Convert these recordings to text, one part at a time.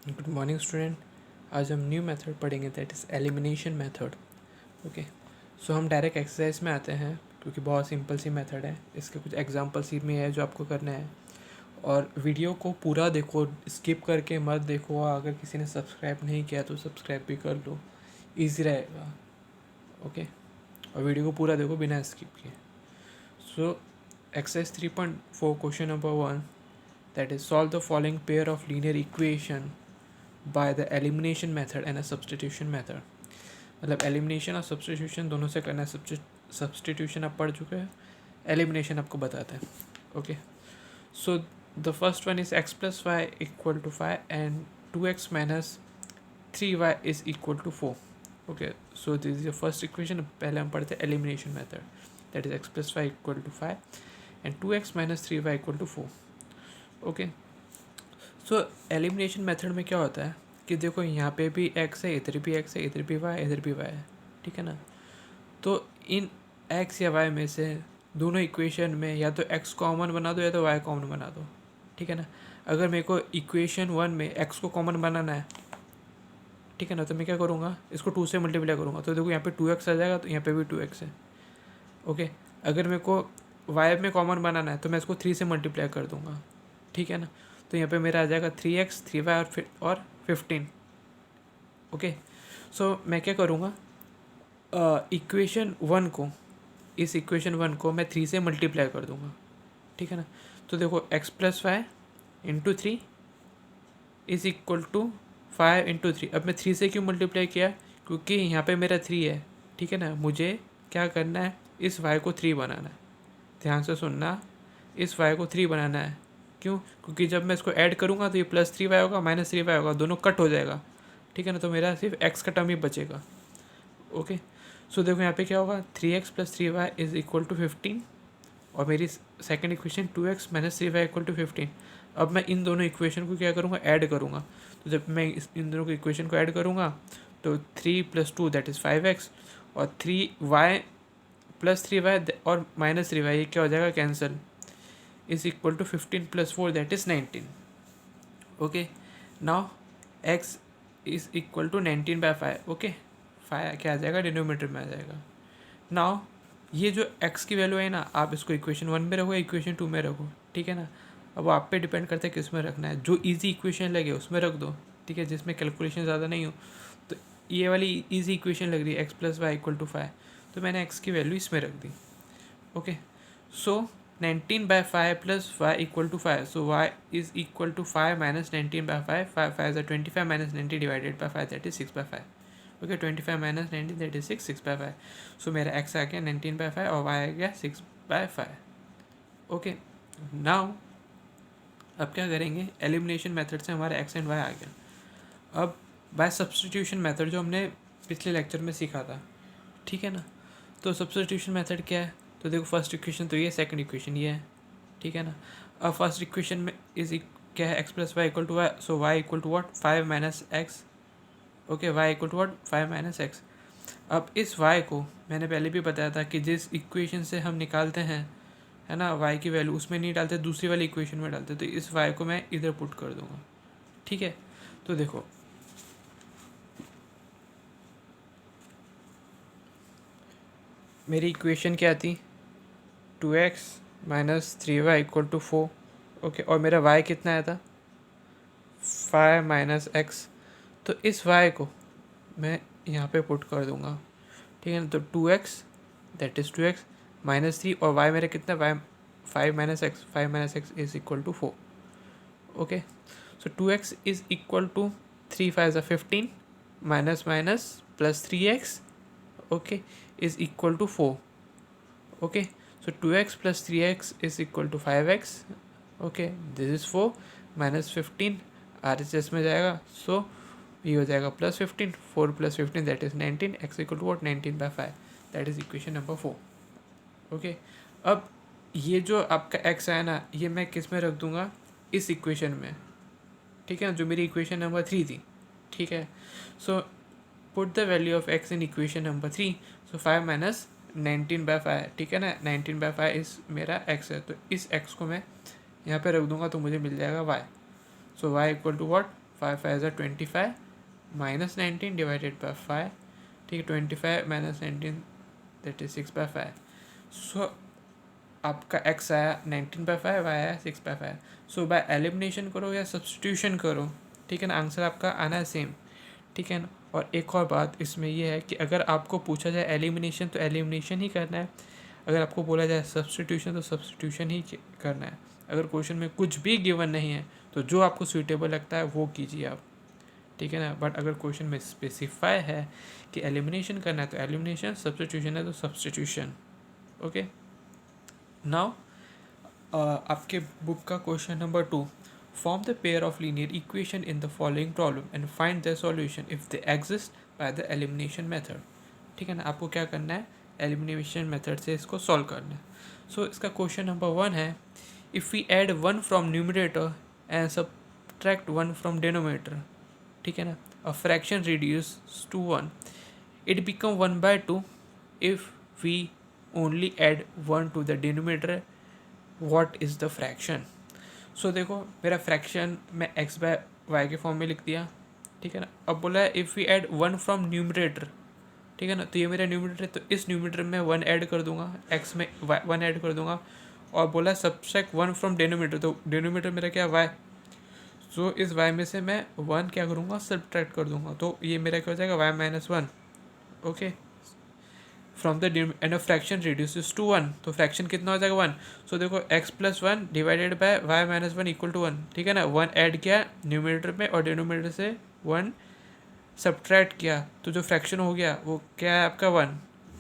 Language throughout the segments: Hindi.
Good morning student. आज हम न्यू मेथड पढ़ेंगे, that is elimination method. Okay, so हम डायरेक्ट एक्सरसाइज में आते हैं क्योंकि बहुत सिंपल सी मेथड है। इसके कुछ एग्जांपल्स ही में है जो आपको करना है, और वीडियो को पूरा देखो, स्किप करके मत देखो। अगर किसी ने सब्सक्राइब नहीं किया तो सब्सक्राइब भी कर लो, ईजी रहेगा। ओके, और वीडियो को पूरा देखो बिना स्किप किए। So exercise 3.4 question number 1, that is solve the following pair of linear equation by the elimination method and a substitution method. मतलब एलिमिनेशन और सब्सटीट्यूशन दोनों से करना है। सब्सटीट्यूशन आप पढ़ चुके हैं, एलिमिनेशन आपको बताते हैं। Okay, so the first one is x plus y equal to 5 and 2x minus 3y is equal to 4। Okay, so this is the first equation. पहले हम पढ़ते हैं elimination method, that is x plus y equal to 5 and 2x minus 3y equal to 4। Okay, so elimination method में क्या होता है कि देखो यहाँ पे भी x है, इधर भी x है, इधर भी y, इधर भी y है, ठीक है ना। तो इन x या y में से दोनों इक्वेशन में या तो x कॉमन बना दो या तो y कॉमन बना दो, ठीक है ना। अगर मेरे को इक्वेशन 1 में x को कॉमन बनाना है, ठीक है ना, तो मैं क्या करूँगा, इसको 2 से मल्टीप्लाई करूँगा। तो देखो यहाँ पे 2x आ जाएगा, तो यहाँ पे भी 2x है। ओके, अगर मेरे को y में कॉमन बनाना है तो मैं इसको 3 से मल्टीप्लाई कर दूँगा, ठीक है ना। तो यहाँ पे मेरा आ जाएगा 3x, 3y और 15। ओके, सो मैं क्या करूँगा, इक्वेशन 1 को, इस इक्वेशन 1 को मैं 3 से मल्टीप्लाई कर दूँगा, ठीक है ना। तो देखो x plus y into 3 is equal to 5 into 3। अब मैं 3 से क्यों मल्टीप्लाई किया, क्योंकि यहाँ पे मेरा 3 है, ठीक है ना। मुझे क्या करना है, इस y को 3 बनाना है। ध्यान से सुनना, इस y को 3 बनाना है। क्यों, क्योंकि जब मैं इसको ऐड करूँगा तो ये प्लस 3y होगा, माइनस 3y होगा, दोनों कट हो जाएगा, ठीक है ना। तो मेरा सिर्फ x का टर्म ही बचेगा। ओके, सो देखो यहाँ पे क्या होगा, 3x plus 3y is equal to 15, और मेरी second equation 2x minus 3y equal to 15। अब मैं इन दोनों इक्वेशन को क्या करूँगा, ऐड करूँगा। तो जब मैं इन दोनों की इक्वेशन को ऐड करूँगा तो 3 प्लस 2 दैट इज़ 5x, और 3y प्लस 3y और माइनस 3y ये क्या हो जाएगा, cancel, is equal to 15 plus 4 that is 19। Okay, now x is equal to 19/5। Okay, 5 क्या आ जाएगा, डिनोमीटर में आ जाएगा। नाउ ये जो x की वैल्यू है ना, आप इसको इक्वेशन 1 में रखो, इक्वेशन 2 में रखो, ठीक है ना। अब आप पे डिपेंड करता है किस में रखना है। जो इजी इक्वेशन लगे उसमें रख दो, ठीक है, जिसमें कैलकुलेशन ज़्यादा नहीं हो। तो ये वाली इजी इक्वेशन लग रही है x plus y equal to 5, तो मैंने x की वैल्यू इसमें रख दी। Okay, so 19/5 plus y equal to 5, so y is equal to 5 minus 19/5, 5 is 25 minus 90 divided by 5 that is 6/5। Okay, 25 minus 90 that is 6/5। So मेरा x आ गया 19/5 और y आ गया 6/5। ओके, नाउ अब क्या करेंगे, एलिमिनेशन मेथड से हमारा x एंड y आ गया। अब बाय सब्सटीट्यूशन मेथड जो हमने पिछले लेक्चर में सीखा था, ठीक है ना। तो सब्सटीट्यूशन मेथड क्या है, तो देखो फर्स्ट इक्वेशन तो ये, सेकंड इक्वेशन ये है, ठीक है ना। अब फर्स्ट इक्वेशन में इज क्या है, x plus y equal to y, so y equal to what, 5 minus x. Okay, y equal to what, 5 minus x. अब इस वाई को मैंने पहले भी बताया था कि जिस इक्वेशन से हम निकालते हैं, है ना, वाई की वैल्यू उसमें नहीं डालते, दूसरी वाली इक्वेशन में डालते। तो इस वाई को मैं इधर पुट कर दूंगा, ठीक है। तो देखो मेरी इक्वेशन क्या थी, 2x minus 3y equal to 4। Okay, और मेरा y कितना आया था, 5 माइनस एक्स। तो इस y को मैं यहाँ पे पुट कर दूँगा, ठीक है ना। तो 2x that is 2x minus 3, और y मेरा कितना, y 5 minus x, 5 minus x is equal to 4। Okay, so 2x is equal to 3 5 15 minus minus plus 3x, okay, is equal to 4। Okay, so 2x plus 3x is equal to 5x. Okay, this is 4 minus 15 R H S में जाएगा, सो ये हो जाएगा plus 15, 4 plus 15 that is 19, x equal to what, 19/5, that is equation number 4। Okay, अब ये जो आपका x है ना, ये मैं किस में रख दूंगा, इस इक्वेशन में, ठीक है ना, जो मेरी इक्वेशन नंबर 3 थी, ठीक है। So put the value of x in equation number 3, so 5 minus 19/5, ठीक है ना। 19/5 इस मेरा x है, तो इस x को मैं यहाँ पे रख दूंगा तो मुझे मिल जाएगा y। So y equal to what, 5 5 25 minus 19 divided by 5, ठीक है, 25 माइनस 19 दैट इज 6/5। सो आपका x आया 19/5, y आया 6/5। सो बाय एलिमिनेशन करो या सब्सटीट्यूशन करो, ठीक है ना, आंसर आपका आना है सेम, ठीक है ना। और एक और बात इसमें यह है कि अगर आपको पूछा जाए एलिमिनेशन तो एलिमिनेशन ही करना है, अगर आपको बोला जाए सब्सटीट्यूशन तो सब्सटीट्यूशन ही करना है। अगर क्वेश्चन में कुछ भी गिवन नहीं है तो जो आपको सूटेबल लगता है वो कीजिए आप, ठीक है ना। बट अगर क्वेश्चन में स्पेसिफाई है कि एलिमिनेशन करना है तो एलिमिनेशन, सब्सटीट्यूशन है तो सब्सटीट्यूशन। ओके, नाउ आपके बुक का question number 2, form the pair of linear equation in the following problem and find the solution if they exist by the elimination method, ठीक है ना। आपको क्या करना है, एलिमिनेशन मेथड से इसको सॉल्व करना है। सो इसका क्वेश्चन नंबर 1 है, if we add 1 from numerator and subtract 1 from denominator, ठीक है ना, a fraction reduce to 1, it become 1/2 if we only add 1 to the denominator, what is the fraction. So देखो मेरा फ्रैक्शन मैं x/y के फॉर्म में लिख दिया, ठीक है ना। अब बोला है if we add 1 from numerator, ठीक है ना, तो ये मेरा न्यूमरेटर है तो इस न्यूमरेटर में 1 ऐड कर दूंगा, x में 1 ऐड कर दूंगा। और बोला सबट्रैक्ट 1 फ्रॉम डिनोमिनेटर, तो डिनोमिनेटर मेरा क्या y, सो इस y में से मैं 1 क्या करूँगा, सबट्रैक्ट कर दूंगा, तो ये मेरा क्या हो जाएगा y - 1। Okay, from the end of fraction reduces to 1, तो फ्रैक्शन कितना हो जाएगा 1। सो देखो x + 1 divided by y - 1 equal to 1, ठीक है ना। 1 ऐड किया न्यूमरेटर में और डिनोमिनेटर से 1 सब्ट्रैक्ट किया, तो जो फ्रैक्शन हो गया वो क्या है आपका 1,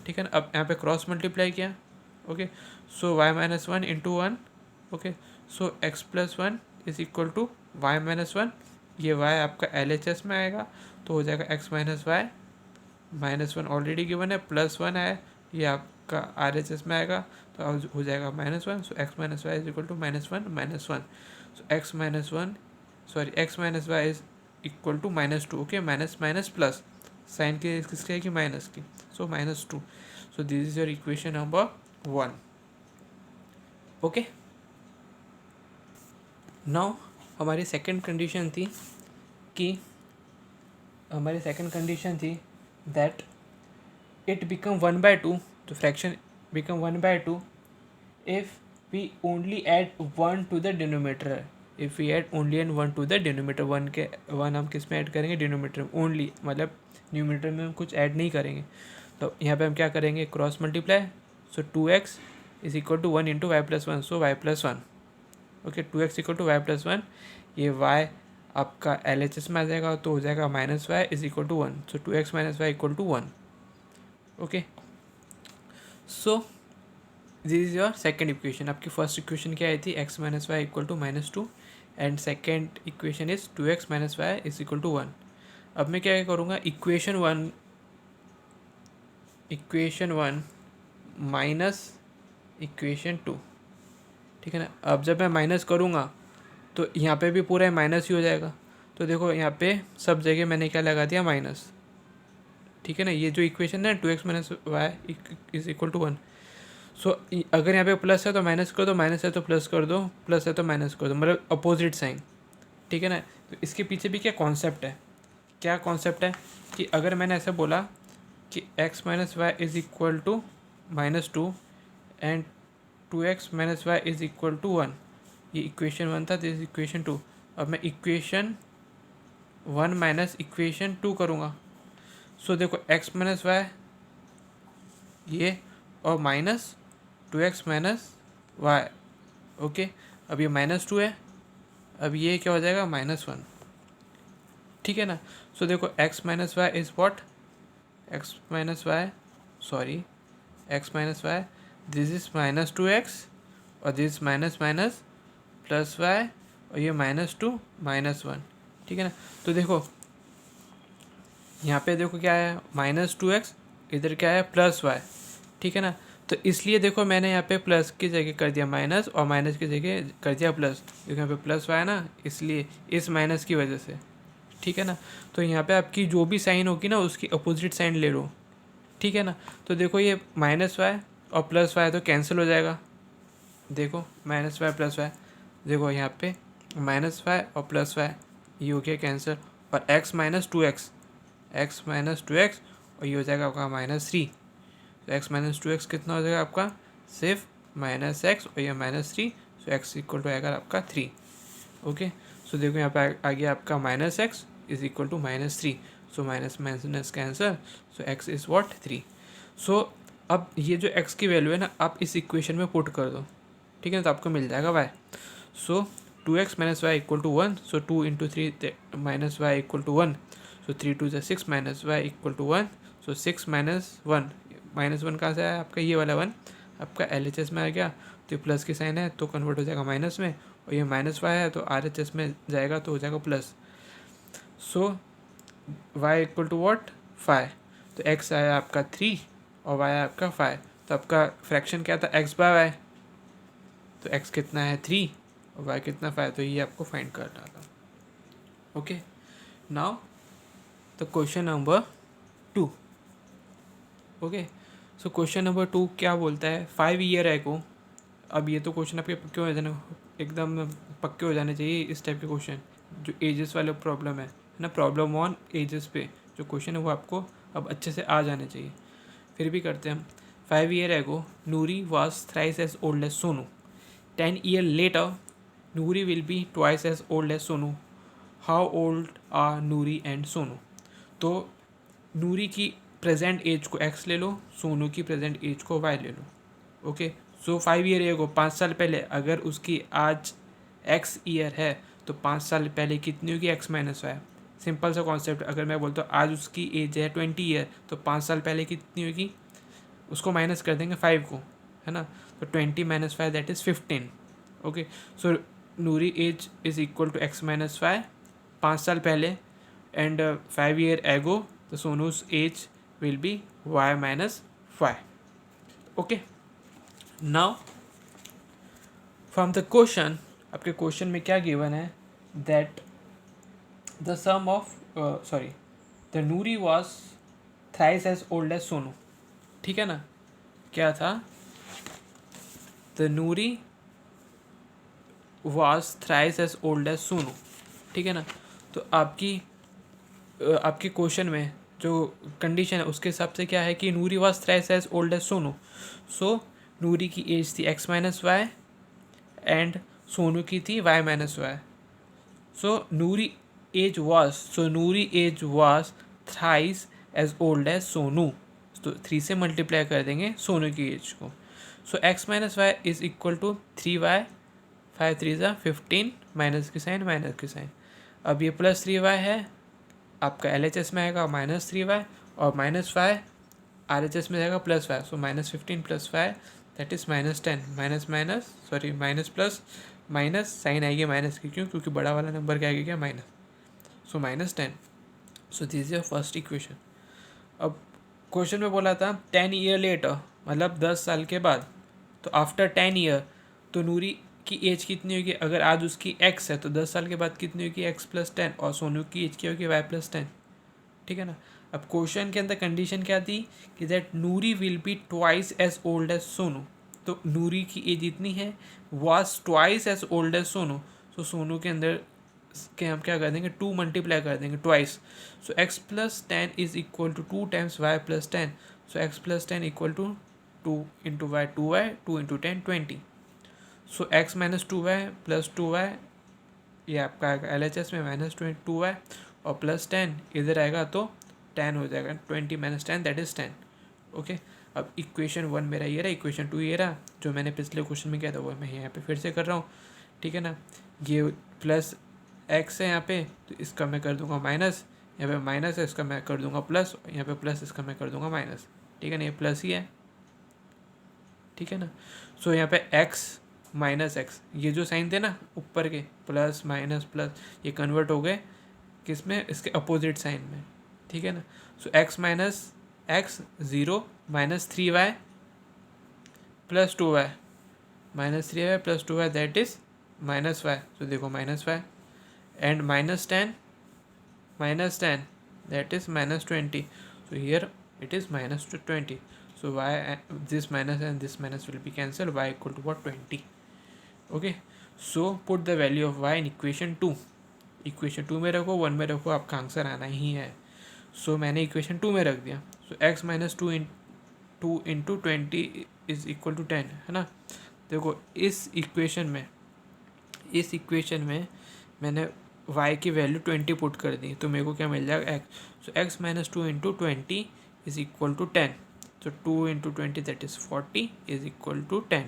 ठीक है ना। अब यहाँ पे क्रॉस मल्टीप्लाई किया, okay, so y - 1 into 1, okay, so x + 1 is equal to y - 1, ये y आपका LHS में आएगा, तो हो जाएगा x - y -1 ऑलरेडी गिवन है, +1 है, ये आपका RHS में आएगा, तो हो जाएगा -1, so x - y is equal to -1 -1, so x - 1 sorry x - y is equal to -2, okay, minus minus plus, sign की किसकी आएगी, माइनस की, so -2, so this is your equation number 1। Okay, now हमारी सेकंड कंडीशन थी दैट इट बिकम 1/2, तो fraction become 1/2 if we only add 1 to the denominator, if we add only and 1 to the denominator, 1 हम किस में ऐड करेंगे, डिनोमिनेटर में ओनली, मतलब न्यूमिनेटर में हम कुछ ऐड नहीं करेंगे। तो यहाँ पे हम क्या करेंगे, cross multiply, so 2x is equal to 1 into y + 1, so y + 1, okay, 2x equal to y + 1, ये y आपका LHS में आ जाएगा, तो हो जाएगा -y is equal to 1, so 2x - y equal to 1। Okay, so this is your second equation. आपकी फर्स्ट इक्वेशन क्या आई थी, x - y equal to -2, and second equation is 2x - y is equal to 1। अब मैं क्या करूँगा, इक्वेशन वन माइनस इक्वेशन 2, ठीक है ना। अब जब मैं माइनस करूँगा तो यहाँ पे भी पूरा माइनस ही हो जाएगा, तो देखो यहाँ पे सब जगह मैंने क्या लगा दिया, माइनस, ठीक है ना। ये जो इक्वेशन है 2x - y is equal to 1, so अगर यहाँ पे प्लस है तो माइनस कर दो, माइनस है तो प्लस कर दो, प्लस है तो माइनस कर दो, मतलब अपोजिट साइन, ठीक है ना। तो इसके पीछे भी क्या कॉन्सेप्ट है, कि अगर मैंने ऐसे बोला कि x - y is equal to -2 and 2x - y is equal to 1, ये इक्वेशन 1 था, दिस इक्वेशन 2। अब मैं इक्वेशन 1 माइनस इक्वेशन 2 करूँगा, सो देखो x - y ये और माइनस 2x - y, ओके। अब ये -2 है, अब ये क्या हो जाएगा, -1, ठीक है ना। सो देखो x - y is what, x - y this is -2x और this minus minus plus y और ये -2 -1, ठीक है ना। तो देखो यहाँ पे देखो क्या है, -2x, इधर क्या है, +y, ठीक है ना। तो इसलिए देखो मैंने यहाँ पे प्लस की जगह कर दिया माइनस और माइनस की जगह कर दिया प्लस, देखो यहाँ पे प्लस y ना, इसलिए इस माइनस की वजह से, ठीक है ना। तो यहाँ पे आपकी जो भी साइन होगी ना उसकी अपोजिट साइन ले लो, ठीक है ना। तो देखो ये -y और +y तो कैंसिल हो जाएगा, देखो -y +y, देखो यहाँ पे -y और +y ये हो गया कैंसिल, और x माइनस टू एक्स, और ये हो जाएगा आपका -3। तो x माइनस टू एक्स कितना हो जाएगा आपका, सिर्फ -x, और ये -3, सो x इक्वल टू आएगा आपका 3। ओके, सो देखो यहाँ पे आ गया आपका -x is equal to -3, so minus minus cancel, so x is what 3। So अब ये जो x की वैल्यू है ना, आप इस इक्वेशन में पुट कर दो, ठीक है, तो आपको मिल जाएगा y। So 2x minus y equal to 1, so 2 into 3 minus y equal to 1, so 3 2 6 minus y equal to 1, so 6 -1 कहाँ से आया आपका, ये वाला 1 आपका LHS में आ गया, तो प्लस की साइन है तो कन्वर्ट हो जाएगा माइनस में, और ये -y है तो RHS में जाएगा तो हो जाएगा plus. So y equal to what 5, तो x आया आपका 3 और y आया आपका 5, तो आपका फ्रैक्शन क्या था x/y, तो x कितना है 3 और y कितना 5, तो ये आपको फाइंड करना था। Okay, now the question number 2। Okay, so question number 2 क्या बोलता है, 5 ईयर एगो। अब ये तो क्वेश्चन आपके पक्के हो जाने, एकदम पक्के हो जाने चाहिए इस टाइप के क्वेश्चन, जो एजेस वाले प्रॉब्लम है ना, प्रॉब्लम ऑन एजेस पे जो क्वेश्चन है वो आपको अब अच्छे से आ जाने चाहिए। फिर भी करते हैं हम। 5 year ago Noori was thrice as old as Sonu. 10 year later Noori will be twice as old as Sonu. How old are Noori and Sonu. तो नूरी की प्रेजेंट एज को x ले लो, सोनू की प्रेजेंट एज को y ले लो। ओके, सो 5 ईयर एगो 5 साल पहले, अगर उसकी आज x ईयर है तो 5 साल पहले कितनी होगी, x माइनस वाई। सिंपल सा कॉन्सेप्ट, अगर मैं बोलता हूँ आज उसकी एज है 20 ईयर, तो 5 साल पहले कितनी होगी, उसको माइनस कर देंगे 5 को, है ना, तो 20 minus 5 that is 15। Okay, so Noori age is equal to x minus y 5 साल पहले, एंड 5 ईयर एगो तो Sonu's age will be y minus 5। Okay, now from the question, आपके क्वेश्चन में क्या गिवन है, that the sum of the Noori was thrice as old as Sonu. ठीक है ना, क्या था, the Noori was thrice as old as Sonu. ठीक है ना, तो आपकी क्वेश्चन में जो कंडीशन है उसके हिसाब से क्या है कि Noori was thrice as old as Sonu. So Noori की एज थी x minus y and Sonu की थी y minus y. So Noori age was thrice as old as Sonu, तो 3 से मल्टीप्लाई कर देंगे सोनू की एज को। So x minus y is equal to 3y, 5 3 ज़ा 15, माइनस की साइन। अब ये प्लस 3y है, आपका LHS में आएगा -3y, और -5 RHS में जाएगा +5, so -15 + 5 that is -10, minus plus minus sign आएगी माइनस की, क्यों, क्योंकि बड़ा वाला नंबर क्या आएगा, क्या minus, so -10। So this is your first equation. अब क्वेश्चन में बोला था 10 ईयर लेटर, मतलब 10 साल के बाद, तो आफ्टर 10 ईयर तो नूरी की एज कितनी होगी, अगर आज उसकी x है तो 10 साल के बाद कितनी होगी, x + 10, और सोनू की एज क्या होगी, y + 10। ठीक है ना, अब क्वेश्चन के अंदर कंडीशन क्या थी कि that Noori will be twice as old as Sonu. तो नूरी की एज इतनी है, was twice as old as Sonu, तो सोनू के अंदर के हम क्या कर देंगे, 2 मल्टीप्लाई कर देंगे twice. So x + 10 is equal to 2 times y + 10, so x + 10 equal to 2 into y 2y, 2 into 10 20। So x minus 2y + 2y, ये आपका आएगा LHS में -2y, और +10 इधर आएगा तो 10 हो जाएगा, 20 - 10 दैट इज़ 10। ओके, अब इक्वेशन 1 मेरा ये रहा, इक्वेशन 2 ये रहा, जो मैंने पिछले क्वेश्चन में किया था वो मैं यहाँ पे फिर से कर रहा हूँ। ठीक है ना, ये प्लस x है यहाँ पे, तो इसका मैं कर दूंगा माइनस, यहाँ पे माइनस है इसका मैं कर दूंगा प्लस, यहाँ पे प्लस इसका मैं कर दूंगा माइनस। ठीक है ना, ये प्लस ही है। ठीक है ना, सो यहाँ पे x माइनस एक्स, ये जो साइन थे ना ऊपर के प्लस माइनस प्लस, ये कन्वर्ट हो गए किस में, इसके अपोजिट साइन में। ठीक है ना, सो x minus x 0 -3y + 2y, -3y + 2y that is -y, तो देखो -y, and -10 that is -20, so here it is -20, so y, this minus and this minus will be cancelled, y equal to what, 20. Okay, so put the value of y in equation 2. Equation 2 में रखो, 1 में रखो, आपका आंसर आना ही है। सो मैंने इक्वेशन 2 में रख दिया। So x minus two into 20 is equal to 10, है ना। देखो इस इक्वेशन में मैंने y की वैल्यू 20 पुट कर दी, तो मेरे को क्या मिल जाएगा x। So x minus 2 into 20 is equal to 10। So 2 into 20 that is 40 is equal to 10।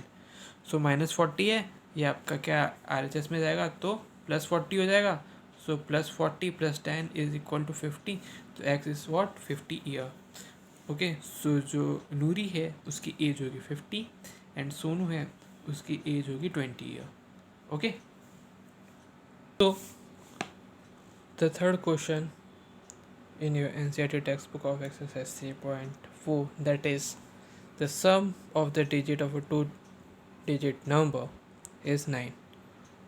So -40 है, ये आपका क्या RHS में जाएगा तो +40 हो जाएगा। So +40 + 10 is equal to 50। तो x is what 50 year. Okay, so जो नूरी है उसकी एज होगी 50 एंड सोनू है उसकी एज होगी 20 ईयर। ओके, तो the third question in your NCERT textbook of exercise 3.4, that is the sum of the digit of a two-digit number is 9.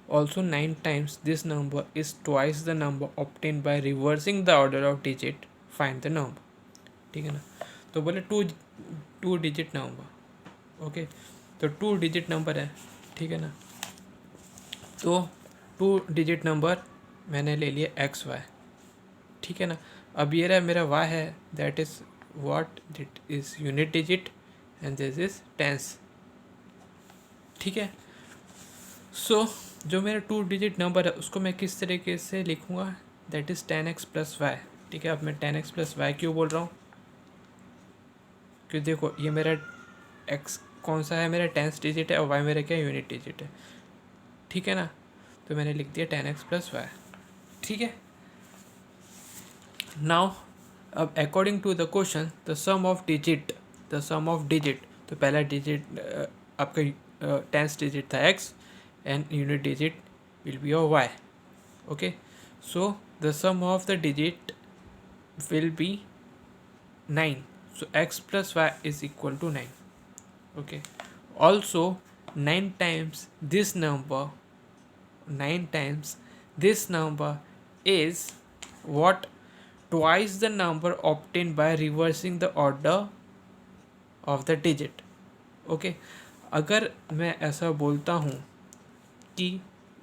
Also 9 times this number is twice the number obtained by reversing the order of digit. Find the number. ठीक है ना। तो बोले टू डिजिट नंबर। ओके, तो 2 डिजिट नंबर है, ठीक है ना। तो 2 डिजिट नंबर मैंने ले लिया XY, ठीक है ना। अब ये रहा मेरा y है, that is what it is unit digit and this is tens, ठीक है। सो जो मेरा 2 डिजिट नंबर है उसको मैं किस तरीके से लिखूँगा, दैट इज़ 10x + y, ठीक है। अब मैं 10x + y क्यों बोल रहा हूँ, क्योंकि देखो ये मेरा x कौन सा है, मेरा टेंस डिजिट है और y मेरा क्या यूनिट डिजिट है, ठीक है ना। तो मैंने लिख दिया 10x + y, ठीक है। नाउ अब according to the question the sum of digit, तो पहला डिजिट आपका टेंस डिजिट था x and unit digit will be your y। Okay, so the sum of the digit will be 9, so x plus y is equal to 9. Okay, also 9 times this number is what, twice the number obtained by reversing the order of the digit. Okay, अगर मैं ऐसा बोलता हूँ कि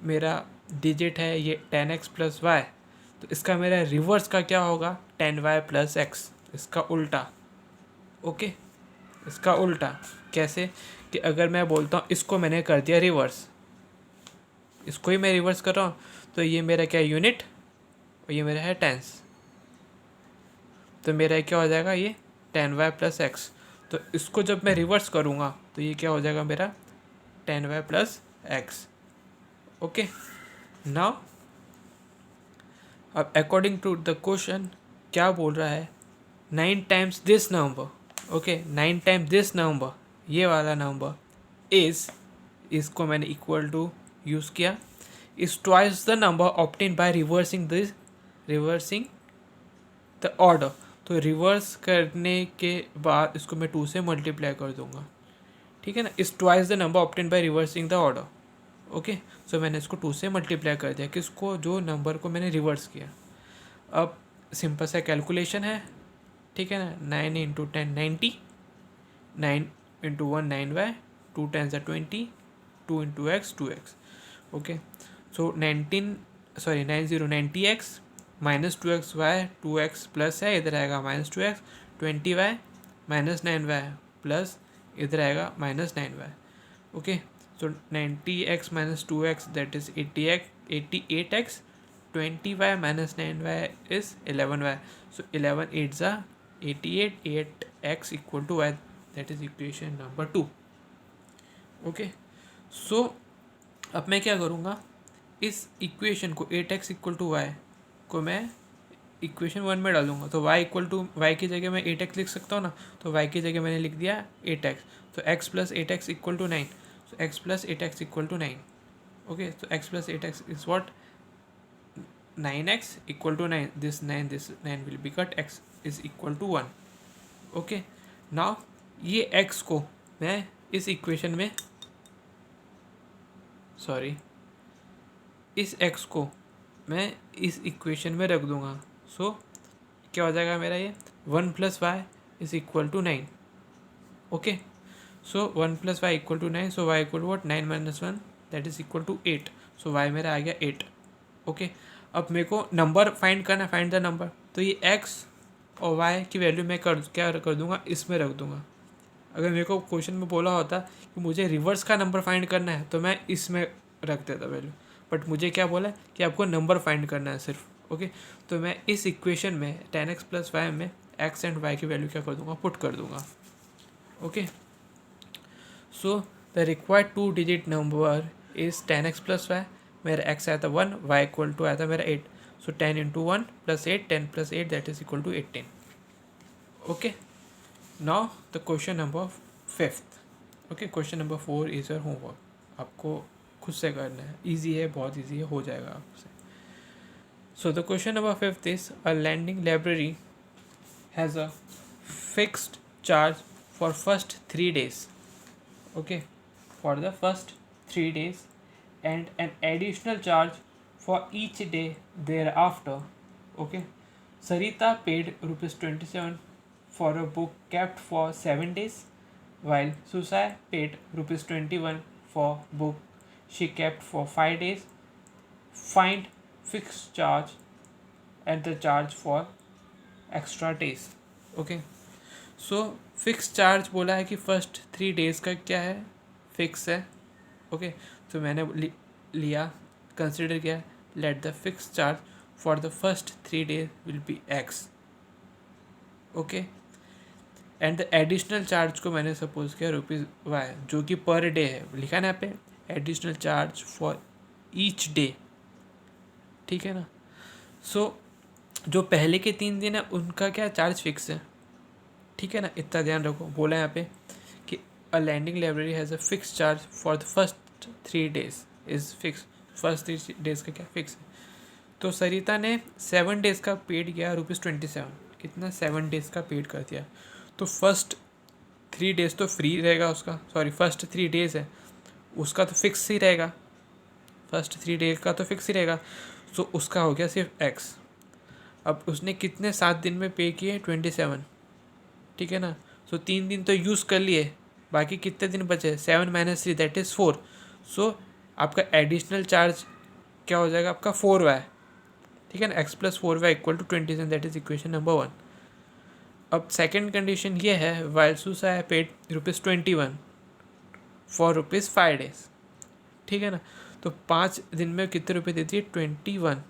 मेरा डिजिट है ये 10x + y, तो इसका मेरा रिवर्स का क्या होगा 10y + x, इसका उल्टा। ओके, इसका उल्टा कैसे, कि अगर मैं बोलता हूँ इसको मैंने कर दिया रिवर्स, इसको ही मैं रिवर्स कर रहा हूँ, तो ये मेरा क्या यूनिट और ये मेरा है टेंस, तो मेरा क्या हो जाएगा ये 10y + x। तो इसको जब मैं रिवर्स करूँगा तो ये क्या हो जाएगा मेरा 10y + x। ओके, नाउ अब अकॉर्डिंग टू द क्वेश्चन क्या बोल रहा है, 9 times this number. Okay, 9 times this number, ये वाला नंबर इज़, इसको मैंने इक्वल टू यूज़ किया, is twice the number obtain by reversing the order. तो रिवर्स करने के बाद इसको मैं 2 से मल्टीप्लाई कर दूंगा, ठीक है ना। Is twice the number obtain by reversing the order. Okay, so मैंने इसको 2 से मल्टीप्लाई कर दिया, किसको, जो नंबर को मैंने रिवर्स किया। अब सिंपल सा कैलकुलेशन है, ठीक है ना। 9 × 10 90, 9 × 1 9y, 2 10 = 20, 2 × x 2x। ओके, सो 90 90x minus 2xy, 2x plus है इधर आएगा -2x, 20y minus 9y plus इधर आएगा -9y। Okay, so 90x - 2x that is 88x, 20y - 9y is 11y. So 11 8s are 88, 8x equal to y, that is equation number 2. Okay, सो अब मैं क्या करूँगा, इस इक्वेशन को 8x equal to y को मैं इक्वेशन 1 में डालूंगा। तो y की जगह मैं 8x लिख सकता हूँ ना, तो y की जगह मैंने लिख दिया 8x। तो x + 8x = 9, so x + 8x = 9. Okay, so x + 8x is what, 9x = 9, this 9 will be cut, x is equal to 1. Okay, now ये x को मैं इस इक्वेशन में, इस x को मैं इस इक्वेशन में रख दूंगा। सो क्या हो जाएगा मेरा ये 1 + y = 9। Okay, so 1 + y = 9, so y = what, 9 - 1 that is equal to 8। So y मेरा आ गया 8। ओके, अब मेरे को नंबर फाइंड करना, फाइंड द नंबर, तो ये एक्स और वाई की वैल्यू मैं क्या कर दूंगा, इसमें रख दूंगा। अगर मेरे को क्वेश्चन में बोला होता कि मुझे रिवर्स का नंबर फाइंड करना है तो मैं इसमें रख देता वैल्यू, बट मुझे क्या बोला है कि आपको नंबर फाइंड करना है सिर्फ। ओके, तो मैं इस इक्वेशन में 10x + y में x एंड y की वैल्यू क्या कर दूंगा, पुट कर दूंगा। Okay, so the required 2 digit number is 10x + y, मेरा x आया था 1, y इक्वल टू आया था मेरा 8, so 10 × 1 + 8, 10 + 8 that is equal to 18। Okay, now the question number 5th। Okay, question number 4 is your homework, आपको खुद से करना है, इजी है, बहुत इजी है, हो जाएगा आपसे। So the question number 5th is a landing library has a fixed charge for first 3 days, okay, for the first 3 days, and an additional charge for each day thereafter. Okay, Sarita paid ₹27 for a book kept for 7 days, while Susai paid ₹21 for book she kept for 5 days. Find fixed charge and the charge for extra days. Okay, so fix charge बोला है कि फर्स्ट 3 days का क्या है, फिक्स है। ओके, तो मैंने लिया, कंसिडर किया, let the fix charge for the first 3 days will be x. Okay, and the additional charge को मैंने सपोज किया ₹y, जो कि पर डे है, लिखा ना यहाँ पे additional charge for each day, ठीक है ना। सो जो पहले के 3 दिन है उनका क्या चार्ज फिक्स है, ठीक है ना, इतना ध्यान रखो। बोला यहाँ पे कि a landing library has a fix charge for the first 3 days is fix, first 3 days का क्या फिक्स है। तो सरिता ने 7 days का पेड किया ₹27, कितना 7 days का पेड कर दिया, तो फर्स्ट 3 days तो फ्री रहेगा उसका, सॉरी फर्स्ट 3 days है उसका तो फिक्स ही रहेगा, फर्स्ट 3 days का तो फिक्स ही रहेगा, तो उसका हो गया सिर्फ एक्स। अब उसने कितने 7 दिन में पे किए 27, ठीक है ना। सो 3 दिन तो यूज़ कर लिए, बाकी कितने दिन बचे, 7 - 3 दैट इज़ 4। सो आपका एडिशनल चार्ज क्या हो जाएगा, आपका 4y, ठीक है ना, x + 4y equal to 27, that is equation number 1। अब सेकेंड कंडीशन ये है, while Susy paid ₹21 for ₹5 days, ठीक है ना। तो 5 दिन में कितने रुपये देती है, 21।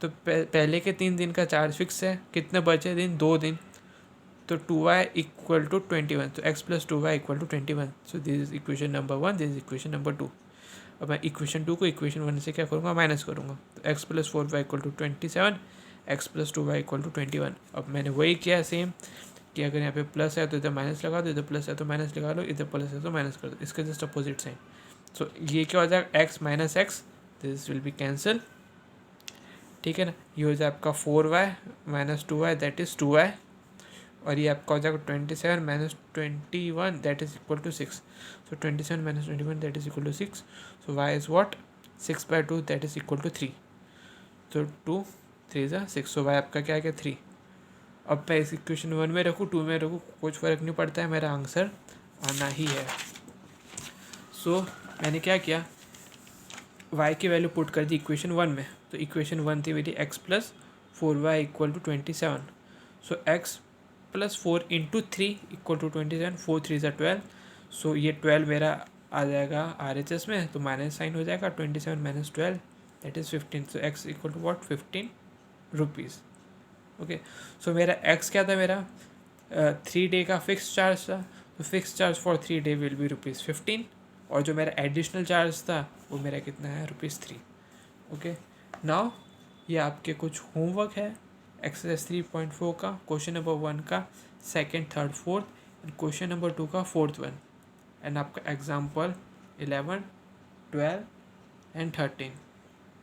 तो पहले के 3 दिन का चार्ज फिक्स है, कितने बचे दिन, 2 दिन, तो 2y इक्वल टू 21, तो x + 2y equal to 21। So this is equation number 1, this is equation number 2। अब मैं इक्वेशन 2 को इक्वेशन 1 से क्या करूँगा, माइनस करूँगा, तो x + 4y equal to 27, x + 2y equal to 21। अब मैंने वही किया सेम, कि अगर यहाँ पे प्लस है तो इधर माइनस लगा दो, इधर प्लस है तो माइनस लगा लो, इधर प्लस है तो माइनस कर दो, इसके जस्ट अपोजिट साइन। सो ये क्या हो जाएगा, x - x, this will be cancel, ठीक है ना। ये हो जाए आपका 4y - 2y that is 2y, और ये आपका हो जाएगा 27 - 21 that is equal to 6। So 27 - 21 that is equal to 6। So y is what, 6/2 that is equal to 3। तो 2 3 ज़ा 6, सो y आपका क्या है, 3। अब मैं इस इक्वेशन 1 में रखूँ, 2 में रखूँ, कुछ फ़र्क नहीं पड़ता है, मेरा आंसर आना ही है। सो मैंने क्या किया, y की वैल्यू पुट कर दी इक्वेशन 1 में, तो इक्वेशन 1 थी मेरी x + 4y equal to 27। So x + 4 × 3 equal to 27, 4 3 ज़ा 12। सो ये 12 मेरा आ जाएगा RHS में, तो माइनस साइन हो जाएगा, 27 - 12 that is 15। So x equal to what, 15 rupees. Okay, so मेरा x क्या था, मेरा 3 डे का फिक्स चार्ज था, तो fix charge for 3 day will be ₹15, और जो मेरा एडिशनल चार्ज था वो मेरा कितना है, ₹3। ओके, नाउ ये आपके कुछ होमवर्क है एक्सरसाइज 3.4 का, क्वेश्चन नंबर 1 का, second, third, fourth, and question number 2 का 4th वन, एंड आपका एग्जाम्पल 11, 12 एंड 13,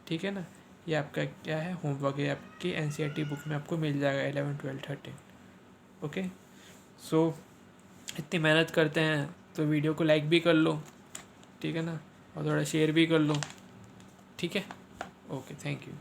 ठीक है ना। ये आपका क्या है, होमवर्क है, आपकी NCERT बुक में आपको मिल जाएगा 11, 12, 13। ओके, सो इतनी मेहनत करते हैं तो वीडियो को लाइक भी कर लो, ठीक है ना, और थोड़ा शेयर भी कर लो, ठीक है। Okay, thank you.